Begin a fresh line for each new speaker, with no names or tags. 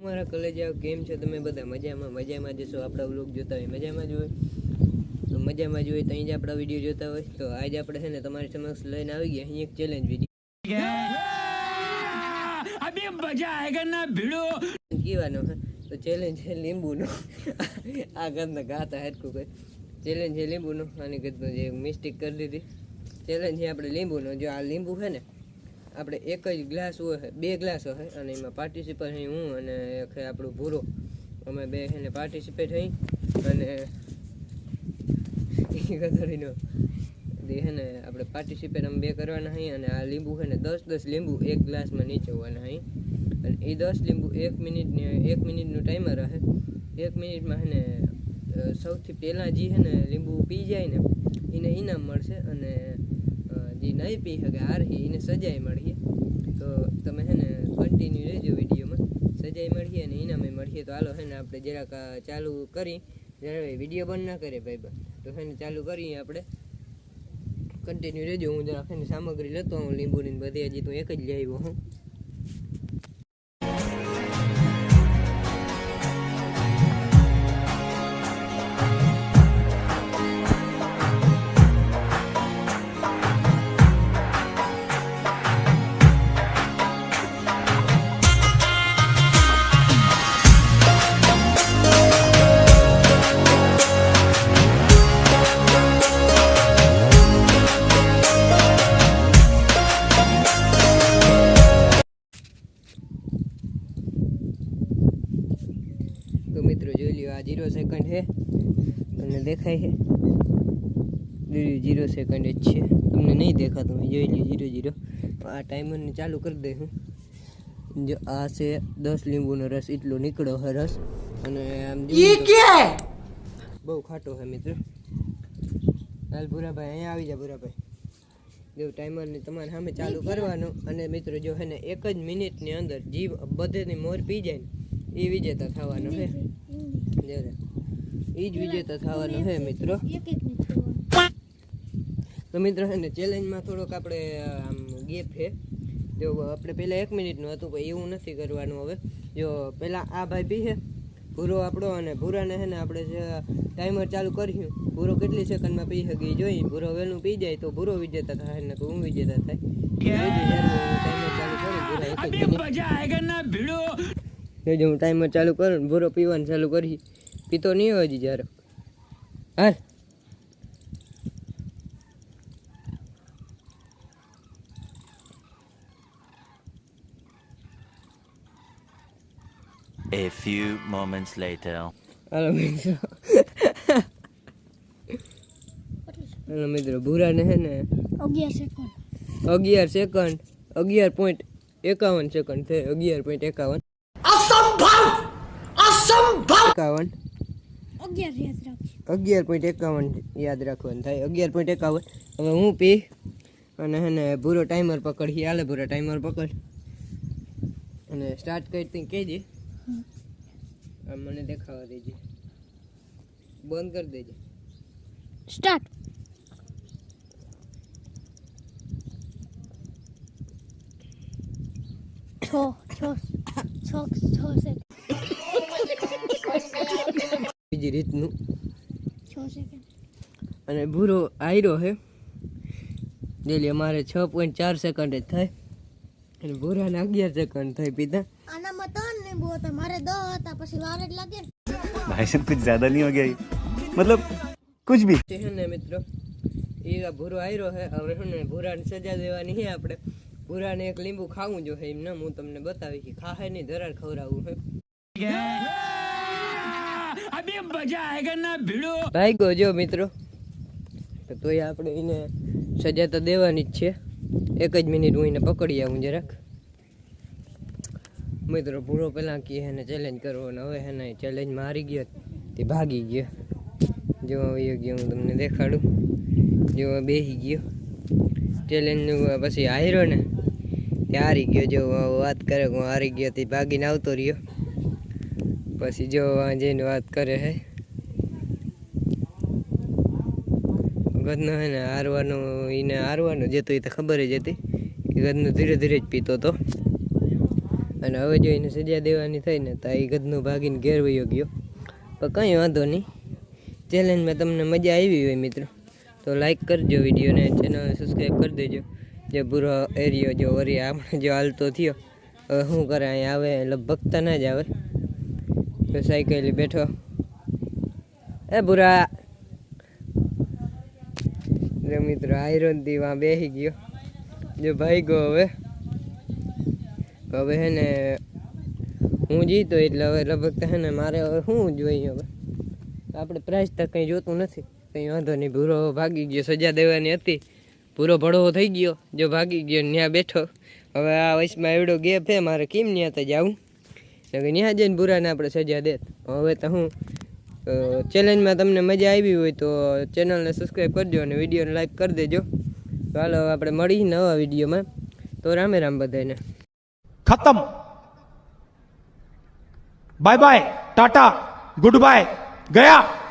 મારા કલેજા કેમ છો તમે બધા? મજામાં જશો? આપણા વ્લોગ જોતા હોય મજામાં જ હોય તો મજામાં જ હોય તો અહીં જ આપણા વિડીયો જોતા હોય તો આજે આપણે છે ને તમારી સમક્ષ લઈને આવી ગયા અહીં એક ચેલેન્જ વિડીયો અભી મજા આયેગા ના ભીડો કહેવાનો હે તો ચેલેન્જ છે લીંબુનો આ ગંદના ગાતા હેડકું કોઈ ચેલેન્જ છે લીંબુનો આની ગંદનો જે મિસ્ટેક કરી દીધી ચેલેન્જ છે આપણે લીંબુનો જો આ લીંબુ છે ને આપણે એક જ ગ્લાસ હોય બે ગ્લાસ હોય અને એમાં પાર્ટિસિપેટ થઈ હું અને એક આપણું ભૂરો અમે બે એને પાર્ટિસિપેટ થઈ અને ગધડીનો હે ને આપણે પાર્ટિસિપેટ અમે બે કરવાના હોય અને આ લીંબુ છે ને 10 લીંબુ એક ગ્લાસમાં નીચોવાના હોય અને એ 10 લીંબુ 1 મિનિટનું ટાઈમર રહે 1 મિનિટમાં છે ને સૌથી પહેલાં જે છે ને લીંબુ પી જાય ને એને ઇનામ મળશે અને જે નહીં પી શકે હારહી એને સજાઈ મળીએ તો તમે છે ને કન્ટિન્યુ રહેજો વિડીયોમાં સજાઈ મળીએ અને ઇનામે મળીએ તો હાલો છે ને આપણે જરાક ચાલુ કરી જ્યારે વિડીયો બંધ ના કરે ભાઈ તો છે ને ચાલુ કરીએ આપણે કન્ટિન્યુ રહેજો હું જરાક છે ને સામગ્રી લેતો હું લીંબુની બધી હજી તો એક જ લઈ આવ્યો હું तो मित्रों जो लियो आ 0 सेकंड है तुमने देखा है 0 सेकंड है तुमने नहीं देखा तो जो लियो 0 आ टाइमर ने चालू कर दे हूँ जो आ से 10 लींबू नो रस इतलो निकलो है रस અને આમ ये क्या है બહુ ખાટો है मित्र હાલ ભૂરાભાઈ અહીંયા આવી જા ભૂરાભાઈ જો ટાઈમર ને તમારે સામે ચાલુ કરવાનો અને મિત્રો જો હે ને 1 જ મિનિટ ની અંદર જીવ બધેની મોર પી જાય ને એ વિજેતા થવાનો છે જરા એ જ વિજેતા થવાનો છે મિત્રો તો મિત્રો છે ને ચેલેન્જમાં થોડોક આપણે આમ ગેપ છે જો આપણે પહેલાં 1 મિનિટનું હતું પણ એવું નથી કરવાનું હવે જો પહેલાં આ ભાઈ પી છે ભૂરો આપણો અને ભૂરાને છે ને આપણે ટાઈમર ચાલુ કર્યું ભૂરો કેટલી સેકન્ડમાં પી શકે એ જોઈ ભૂરો વહેલું પી જાય તો ભૂરો વિજેતા થાય ને હું વિજેતા થાય ટાઈમર ચાલુ કરું જો હું ટાઈમર ચાલુ કરું ને ભૂરો પીવાનું ચાલુ કરી પીતો નહીં હોય હજી જ્યારે હાલ
A few moments later.
હાલો મિત્રો ભૂરાને છે ને 11 સેકન્ડ 11.51 સેકન્ડ છે 11.51 અસંભવ 11.51 યાદ રાખવાનું થાય 11.51 હવે હું પી અને હે ને ભૂરો ટાઈમર પકડી હાલે ભૂરા ટાઈમર પકડ અને સ્ટાર્ટ કરતી કહેજે મને દેખાવા દેજે બંધ કરી દેજે
સ્ટાર્ટ
બીજી રીતનું 6 સેકન્ડ અને ભૂરો આયરો હે જેલી અમારે 6.4 સેકન્ડ જ થાય અને ભૂરાને 11 સેકન્ડ થઈ પીધા
આનામાં 3 લીંબુ હતા મારે 10 હતા પછી વાર જ લાગે
भाई साहब कुछ ज्यादा नहीं हो गया ये? मतलब कुछ भी
है ना मित्रों ये भूरो आयरो है હવે છે ને ભૂરાને સજા દેવાની છે આપણે ભૂરાને એક લીંબુ ખાવું જો છે એમ ને હું તમને બતાવી કે ખાહે ની ધરાર ખવરાવું છે અભી મજા આયેગા ના ભીડો ભાઈ ગો જો મિત્રો તો તોય આપણે એને સજા તો દેવાની જ છે 1 જ મિનિટ હું એને પકડી આવું જરાક મિત્રો ભૂરો પેલા કે એને ચેલેન્જ કરવો ને હવે એને ચેલેન્જમાં હારી ગયો તે ભાગી ગયો જો આવી ગયો હું તમને દેખાડું જો બેસી ગયો ચેલેન્જનું પછી હાર્યો ને તે હારી ગયો જો વાત કરે હું હારી ગયો તે ભાગીને આવતો રહ્યો પછી જો જઈને વાત કરે હે ગદનો હે ને હારવાનું એને હારવાનું જતો એ તો ખબર જ હતી કે ગદનો ધીરે ધીરે જ પીતો હતો અને હવે જો એને સજા દેવાની થઈ ને તો એ ગધનું ભાગીને ઘેર વયો ગયો. પણ કંઈ વાંધો નહીં, ચેલેન્જમાં તમને મજા આવી હોય મિત્રો તો લાઈક કરજો વિડીયોને, ચેનલ સબસ્ક્રાઈબ કરી દેજો. જે પૂરો એરિયો જો વરી આપણે જો હાલતો થયો, હવે શું કરે અહીંયા આવે લગભગતા ના જ આવે. તો સાયકલ બેઠો, એ બુરા જો મિત્રો આયરનથી વાં બેસી ગયો. જો ભાઈ ગયો હવે હે ને હું જીતો એટલે હવે લગભગ હે ને મારે હવે શું જોઈએ. હવે આપણે પ્રાઇઝ તો કંઈ જોતું નથી, કંઈ વાંધો નહીં. ભૂરો ભાગી ગયો, સજા દેવાની હતી, પૂરો ભડવો થઈ ગયો, જો ભાગી ગયો ત્યાં બેઠો. હવે આ વયસમાં એવડો ગેપ છે, મારે કેમ ત્યાં તો જાવું, ત્યાં જઈને ભૂરાને આપણે સજા દેત. હવે તો હું ચેલેન્જમાં તમને મજા આવી હોય તો ચેનલને સબસ્ક્રાઈબ કરજો અને વિડીયોને લાઈક કરી દેજો. તો હાલો આપણે મળી નવા વિડીયોમાં, તો રામે રામ બધાને.
खत्म, bye bye, tata, good bye, गया.